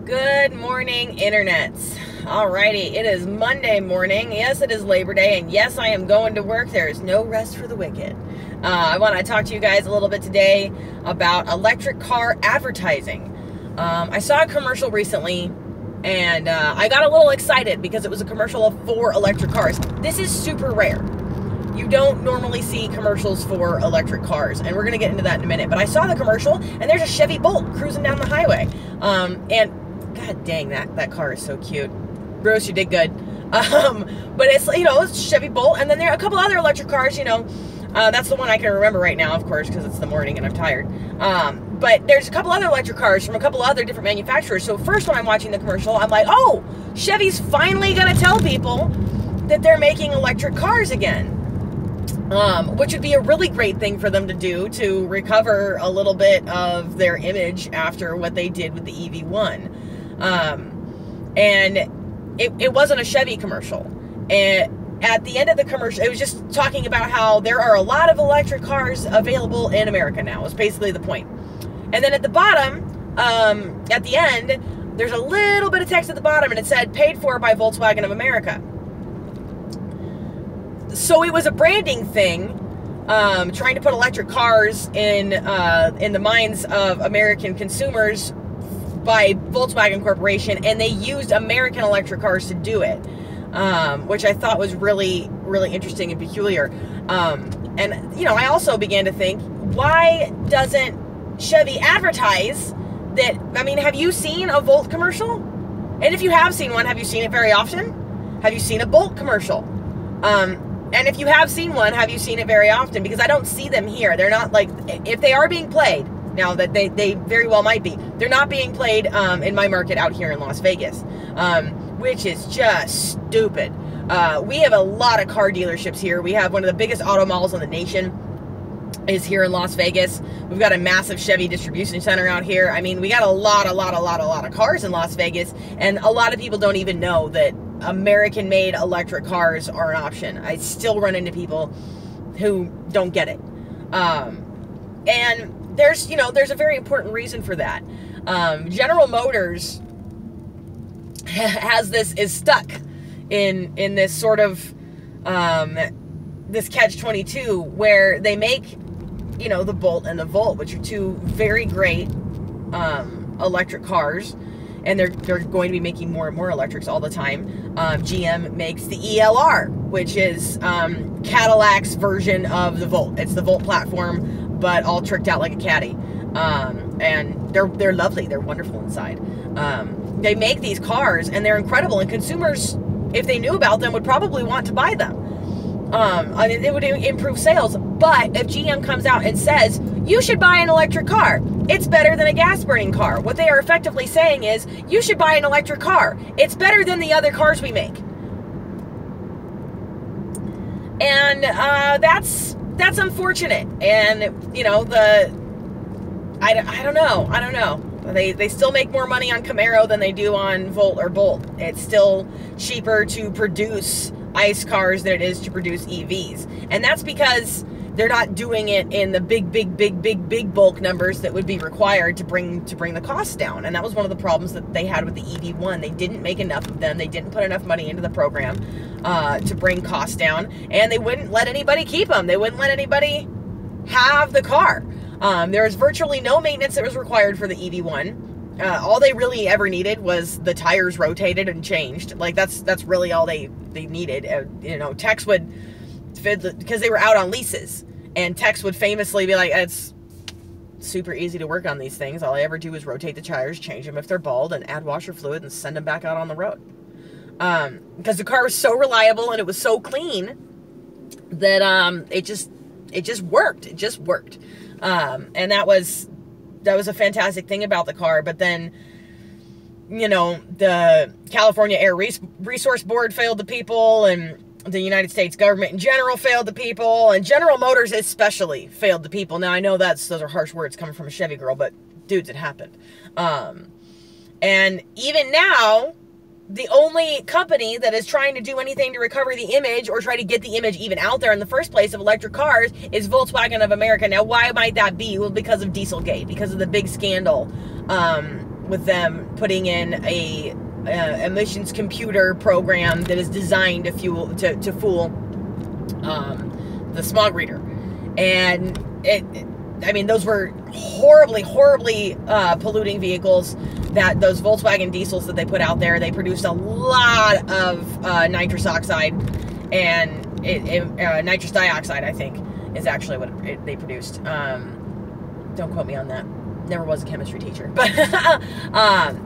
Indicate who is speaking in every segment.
Speaker 1: Good morning, internets. Alrighty, it is Monday morning. Yes, it is Labor Day, and yes, I am going to work. There is no rest for the wicked. I want to talk to you guys a little bit today about electric car advertising. I saw a commercial recently, and I got a little excited because it was a commercial for electric cars. This is super rare. You don't normally see commercials for electric cars, and we're going to get into that in a minute. But I saw the commercial, and there's a Chevy Bolt cruising down the highway. And god dang, that car is so cute. Bruce, you did good. But it's, it's Chevy Bolt, and then there are a couple other electric cars, that's the one I can remember right now, of course, because it's the morning and I'm tired. But there's a couple other electric cars from a couple other different manufacturers. So first, when I'm watching the commercial, I'm like, oh, Chevy's finally going to tell people that they're making electric cars again. Which would be a really great thing for them to do to recover a little bit of their image after what they did with the EV1. And it wasn't a Chevy commercial. And at the end of the commercial, it was just talking about how there are a lot of electric cars available in America now, is basically the point. And then at the bottom, at the end, there's a little bit of text at the bottom, and it said, paid for by Volkswagen of America. So it was a branding thing, trying to put electric cars in the minds of American consumers by Volkswagen Corporation, and they used American electric cars to do it, which I thought was really, really interesting and peculiar. And I also began to think, why doesn't Chevy advertise that? I mean, have you seen a Volt commercial? And if you have seen one, have you seen it very often? Have you seen a Bolt commercial? And if you have seen one, have you seen it very often? Because I don't see them here. They're not like, if they are being played, now that they very well might be, they're not being played in my market out here in Las Vegas, which is just stupid. We have a lot of car dealerships here. We have one of the biggest auto malls in the nation is here in Las Vegas. We've got a massive Chevy distribution center out here. I mean, we got a lot of cars in Las Vegas, and a lot of people don't even know that American-made electric cars are an option. I still run into people who don't get it. And there's a very important reason for that. General Motors is stuck in this sort of, this catch-22 where they make, the Bolt and the Volt, which are two very great, electric cars. And they're going to be making more and more electrics all the time. GM makes the ELR, which is Cadillac's version of the Volt. It's the Volt platform, but all tricked out like a caddy. And they're lovely. They're wonderful inside. They make these cars, and they're incredible. And consumers, if they knew about them, would probably want to buy them. And it would improve sales. But if GM comes out and says, you should buy an electric car, it's better than a gas-burning car, what they are effectively saying is, you should buy an electric car. It's better than the other cars we make. And that's unfortunate. And, I don't know. They still make more money on Camaro than they do on Volt or Bolt. It's still cheaper to produce ICE cars than it is to produce EVs. And that's because they're not doing it in the big bulk numbers that would be required to bring the costs down. And that was one of the problems that they had with the EV1. They didn't make enough of them. They didn't put enough money into the program to bring costs down. And they wouldn't let anybody keep them. They wouldn't let anybody have the car. There was virtually no maintenance that was required for the EV1. All they really ever needed was the tires rotated and changed. Like, that's really all they needed. Techs would, because they were out on leases, and techs would famously be like, it's super easy to work on these things. All I ever do is rotate the tires, change them if they're bald, and add washer fluid and send them back out on the road. Because the car was so reliable and it was so clean that it just worked. It just worked. And that was a fantastic thing about the car. But then, the California Air Resource Board failed the people, and the United States government in general failed the people, and General Motors especially failed the people. Now, I know those are harsh words coming from a Chevy girl, but dudes, it happened. And even now, the only company that is trying to do anything to recover the image or try to get the image even out there in the first place of electric cars is Volkswagen of America. Now, why might that be? Well, because of Dieselgate, because of the big scandal with them putting in a emissions computer program that is designed to fool the smog reader. And I mean, those were horribly polluting vehicles. That those Volkswagen diesels that they put out there, they produced a lot of nitrous oxide, and nitrous dioxide, I think, is actually what they produced. Don't quote me on that. Never was a chemistry teacher. But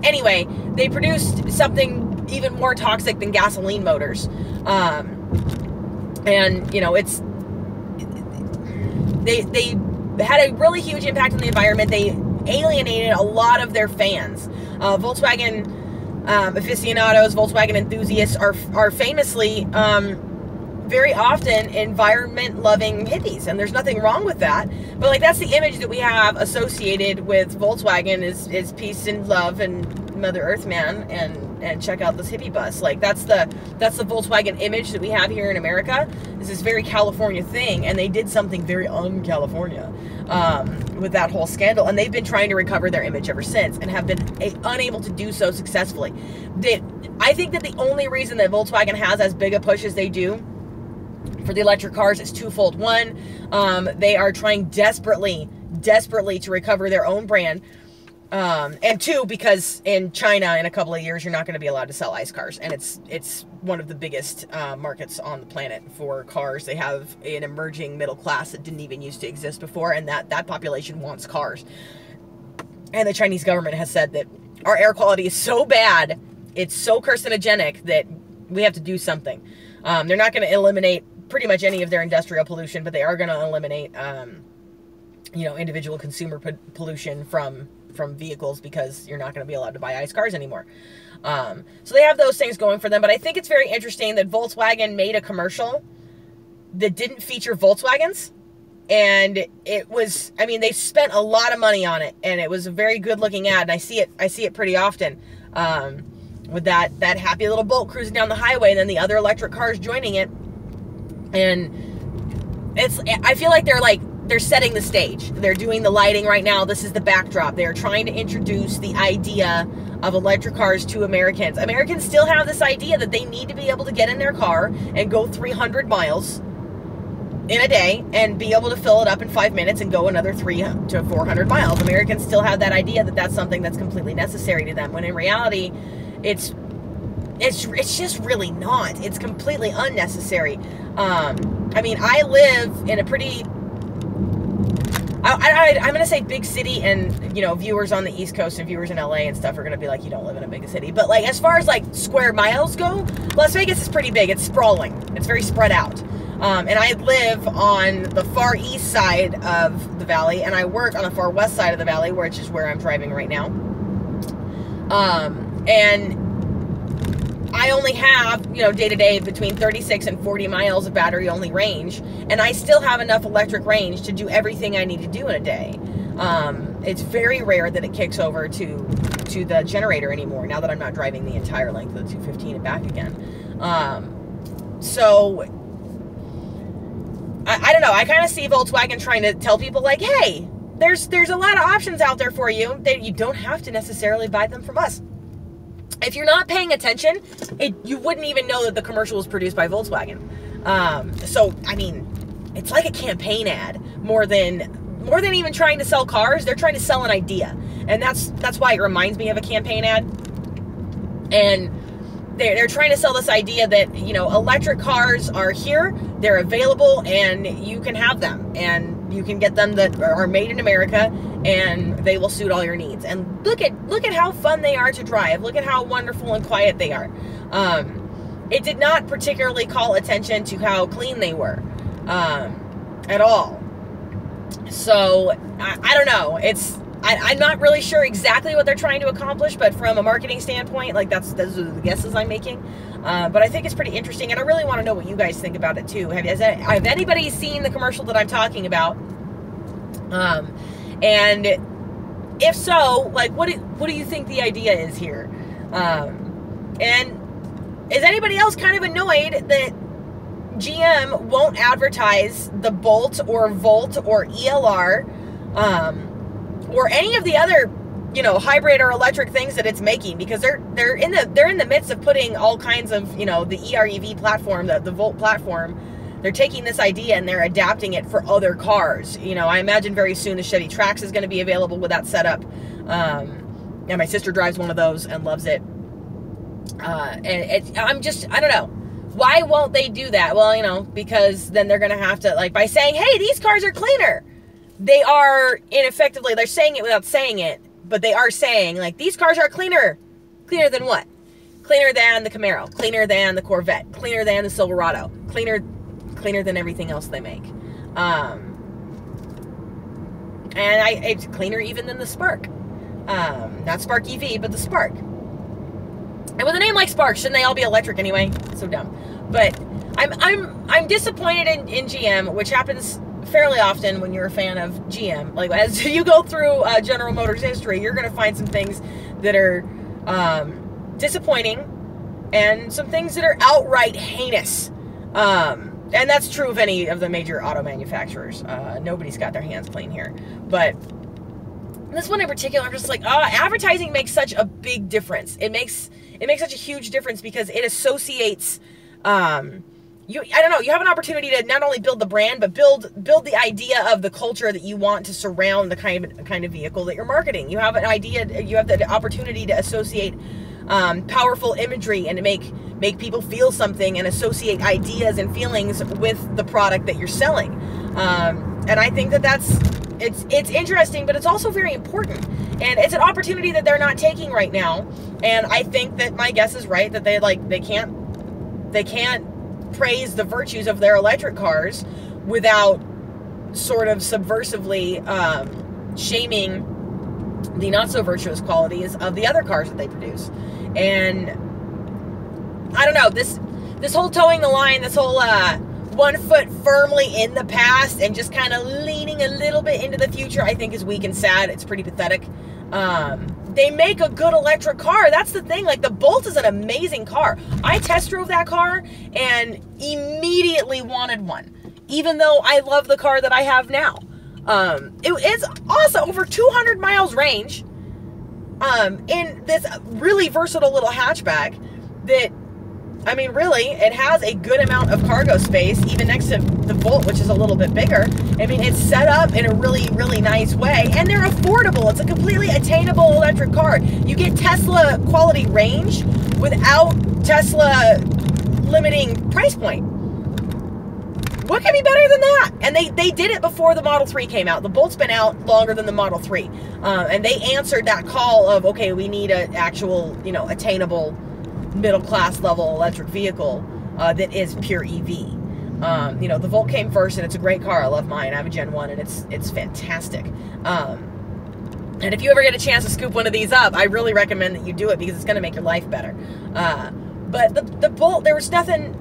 Speaker 1: anyway, they produced something even more toxic than gasoline motors. And, you know, they had a really huge impact on the environment. They alienated a lot of their fans. Volkswagen aficionados, Volkswagen enthusiasts are famously very often environment-loving hippies, and there's nothing wrong with that. But like, that's the image that we have associated with Volkswagen is peace and love and Mother Earth man, and check out this hippie bus. Like, that's the Volkswagen image that we have here in America. This is very California thing, and they did something very un-California with that whole scandal, and they've been trying to recover their image ever since, and have been unable to do so successfully. I think that the only reason that Volkswagen has as big a push as they do for the electric cars is twofold. One, they are trying desperately to recover their own brand. And two, because in China, in a couple of years, you're not going to be allowed to sell ICE cars. And it's one of the biggest markets on the planet for cars. They have an emerging middle class that didn't even used to exist before, and that population wants cars. And the Chinese government has said that our air quality is so bad, it's so carcinogenic, that we have to do something. They're not going to eliminate pretty much any of their industrial pollution, but they are going to eliminate, you know, individual consumer pollution from vehicles, because you're not going to be allowed to buy ICE cars anymore. So they have those things going for them, but I think it's very interesting that Volkswagen made a commercial that didn't feature Volkswagens, and it was, I mean, they spent a lot of money on it, and it was a very good looking ad, and I see it pretty often, with that happy little Bolt cruising down the highway, and then the other electric cars joining it. And I feel like they're setting the stage. They're doing the lighting right now. This is the backdrop. They're trying to introduce the idea of electric cars to Americans. Americans still have this idea that they need to be able to get in their car and go 300 miles in a day and be able to fill it up in 5 minutes and go another 300 to 400 miles. Americans still have that idea that that's something that's completely necessary to them, when in reality, it's just really not. It's completely unnecessary. I mean, I live in a pretty, I'm going to say big city, and, you know, viewers on the East Coast and viewers in LA and stuff are going to be like, you don't live in a big city. But, like, as far as, like, square miles go, Las Vegas is pretty big. It's sprawling. It's very spread out. And I live on the far east side of the valley, and I work on the far west side of the valley, which is where I'm driving right now. And I only have, you know, day-to-day between 36 and 40 miles of battery-only range, and I still have enough electric range to do everything I need to do in a day. It's very rare that it kicks over to the generator anymore, now that I'm not driving the entire length of the 215 and back again. So, I don't know. I kind of see Volkswagen trying to tell people, like, hey, there's a lot of options out there for you that you don't have to necessarily buy them from us. If you're not paying attention, you wouldn't even know that the commercial was produced by Volkswagen. So, I mean, it's like a campaign ad more than even trying to sell cars. They're trying to sell an idea, and that's why it reminds me of a campaign ad. And they're trying to sell this idea that, you know, electric cars are here, they're available, and you can have them, and you can get them that are made in America, and they will suit all your needs. And look at how fun they are to drive. Look at how wonderful and quiet they are. It did not particularly call attention to how clean they were at all. So I don't know. I'm not really sure exactly what they're trying to accomplish, but from a marketing standpoint, like those are the guesses I'm making. But I think it's pretty interesting, and I really want to know what you guys think about it too. Have anybody seen the commercial that I'm talking about? And if so, like, what do you think the idea is here? And is anybody else kind of annoyed that GM won't advertise the Bolt or Volt or ELR, or any of the other you know, hybrid or electric things that it's making, because they're in the midst of putting all kinds of, you know, the EREV platform, the Volt platform. They're taking this idea and they're adapting it for other cars. You know, I imagine very soon the Chevy Trax is going to be available with that setup. And my sister drives one of those and loves it. And I don't know. Why won't they do that? Well, you know, because then they're going to have to, like, by saying, hey, these cars are cleaner. They are, ineffectively, they're saying it without saying it, but they are saying, like, these cars are cleaner. Cleaner than what? Cleaner than the Camaro. Cleaner than the Corvette. Cleaner than the Silverado. Cleaner than everything else they make. And it's cleaner even than the Spark. Not Spark EV, but the Spark. And with a name like Spark, shouldn't they all be electric anyway? So dumb. But I'm disappointed in GM, which happens fairly often when you're a fan of GM. Like, as you go through General Motors history, you're going to find some things that are disappointing and some things that are outright heinous. And that's true of any of the major auto manufacturers. Nobody's got their hands clean here. But this one in particular, I'm just like, advertising makes such a big difference. It makes such a huge difference because it associates, I don't know, you have an opportunity to not only build the brand, but build the idea of the culture that you want to surround the kind of vehicle that you're marketing. You have an idea, you have the opportunity to associate powerful imagery and to make people feel something and associate ideas and feelings with the product that you're selling. And I think it's interesting, but it's also very important. And it's an opportunity that they're not taking right now. And I think that my guess is right, that they can't praise the virtues of their electric cars without sort of subversively shaming the not so virtuous qualities of the other cars that they produce. And I don't know, this whole towing the line, this whole 1 foot firmly in the past and just kind of leaning a little bit into the future, I think is weak and sad. It's pretty pathetic. They make a good electric car. That's the thing. Like, the Bolt is an amazing car. I test drove that car and immediately wanted one, even though I love the car that I have now. It's awesome. Over 200 miles range in this really versatile little hatchback that, I mean, really, it has a good amount of cargo space, even next to the Volt, which is a little bit bigger. I mean, it's set up in a really, really nice way, and they're affordable. It's a completely attainable electric car. You get Tesla quality range without Tesla limiting price point. What can be better than that? And they did it before the Model 3 came out. The Bolt's been out longer than the Model 3. And they answered that call of, okay, we need an actual, you know, attainable middle-class level electric vehicle that is pure EV. You know, the Volt came first, and it's a great car. I love mine. I have a Gen 1, and it's fantastic. And if you ever get a chance to scoop one of these up, I really recommend that you do it because it's going to make your life better. But the Bolt, there was nothing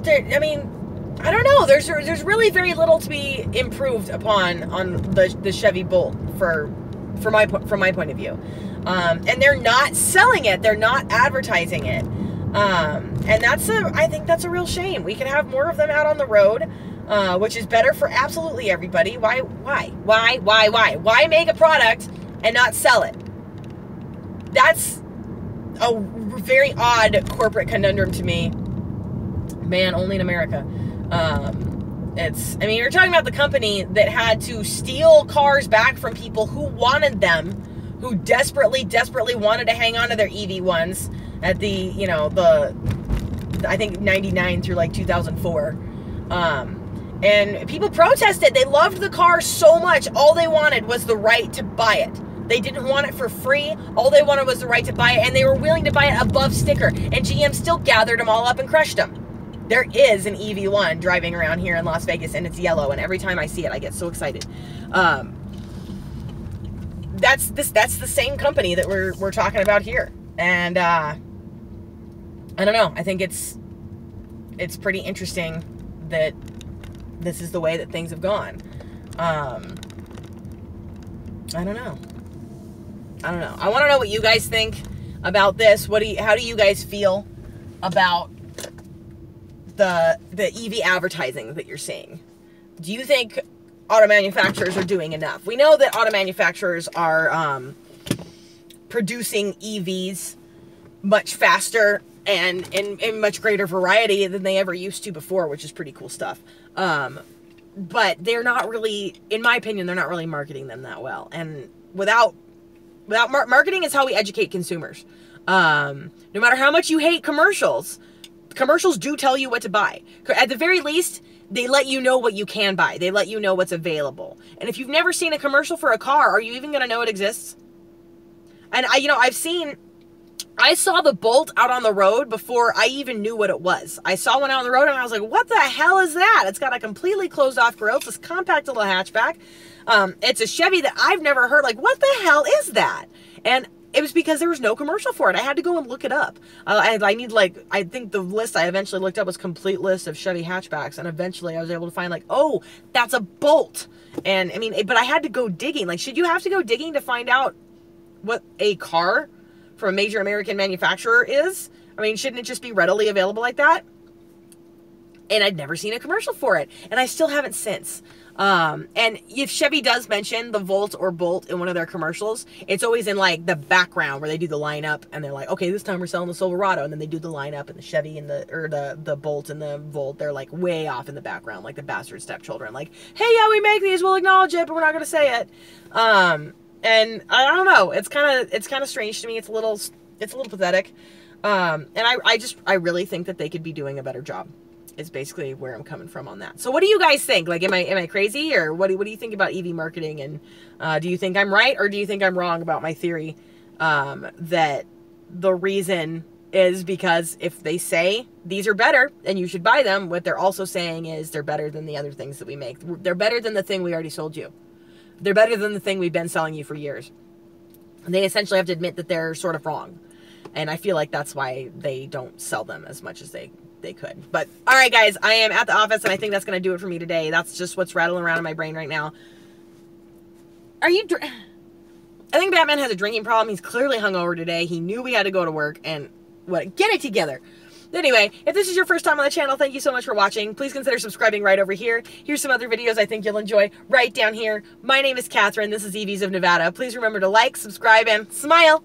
Speaker 1: there. I mean, I don't know. There's really very little to be improved upon on the Chevy Bolt from my point of view. And they're not selling it. They're not advertising it. And I think that's a real shame. We could have more of them out on the road, which is better for absolutely everybody. Why make a product and not sell it? That's a very odd corporate conundrum to me. Man, only in America. I mean, you're talking about the company that had to steal cars back from people who wanted them, who desperately wanted to hang on to their EV ones at the, you know, I think 99 through like 2004. And people protested. They loved the car so much. All they wanted was the right to buy it. They didn't want it for free. All they wanted was the right to buy it, and they were willing to buy it above sticker. And GM still gathered them all up and crushed them. There is an EV1 driving around here in Las Vegas, and it's yellow, and every time I see it, I get so excited. That's the same company that we're talking about here. And I don't know. I think it's pretty interesting that this is the way that things have gone. I don't know. I want to know what you guys think about this. How do you guys feel about the EV advertising that you're seeing? Do you think auto manufacturers are doing enough? We know that auto manufacturers are producing EVs much faster and in much greater variety than they ever used to before, which is pretty cool stuff. But they're not really, in my opinion, they're not really marketing them that well. And marketing is how we educate consumers. No matter how much you hate commercials, commercials do tell you what to buy. At the very least, they let you know what you can buy. They let you know what's available. And if you've never seen a commercial for a car, are you even going to know it exists? And I saw the Bolt out on the road before I even knew what it was. I saw one out on the road and I was like, what the hell is that? It's got a completely closed off grille. It's this compact little hatchback. It's a Chevy that I've never heard. Like, what the hell is that? And it was because there was no commercial for it. I had to go and look it up. I think the list I eventually looked up was complete list of Chevy hatchbacks. And eventually I was able to find like, oh, that's a Bolt. And I mean, but I had to go digging. Like, should you have to go digging to find out what a car from a major American manufacturer is? I mean, shouldn't it just be readily available like that? And I'd never seen a commercial for it. And I still haven't since. And if Chevy does mention the Volt or Bolt in one of their commercials, it's always in like the background where they do the lineup and they're like, okay, this time we're selling the Silverado. And then they do the lineup and the Chevy and the Bolt and the Volt, they're like way off in the background, like the bastard stepchildren. Like, hey, yeah, we make these, we'll acknowledge it, but we're not going to say it. And I don't know, it's kind of strange to me. It's a little pathetic. And I really think that they could be doing a better job, is basically where I'm coming from on that. So what do you guys think? Like, am I crazy, or what do you think about EV marketing? And do you think I'm right, or do you think I'm wrong about my theory that the reason is because if they say these are better and you should buy them, what they're also saying is they're better than the other things that we make. They're better than the thing we already sold you. They're better than the thing we've been selling you for years. And they essentially have to admit that they're sort of wrong. And I feel like that's why they don't sell them as much as they could. But all right, guys, I am at the office and I think that's going to do it for me today. That's just what's rattling around in my brain right now. I think Batman has a drinking problem. He's clearly hungover today. He knew we had to go to work and get it together. Anyway, if this is your first time on the channel, thank you so much for watching. Please consider subscribing right over here. Here's some other videos I think you'll enjoy right down here. My name is Katherine. This is EVs of Nevada. Please remember to like, subscribe, and smile.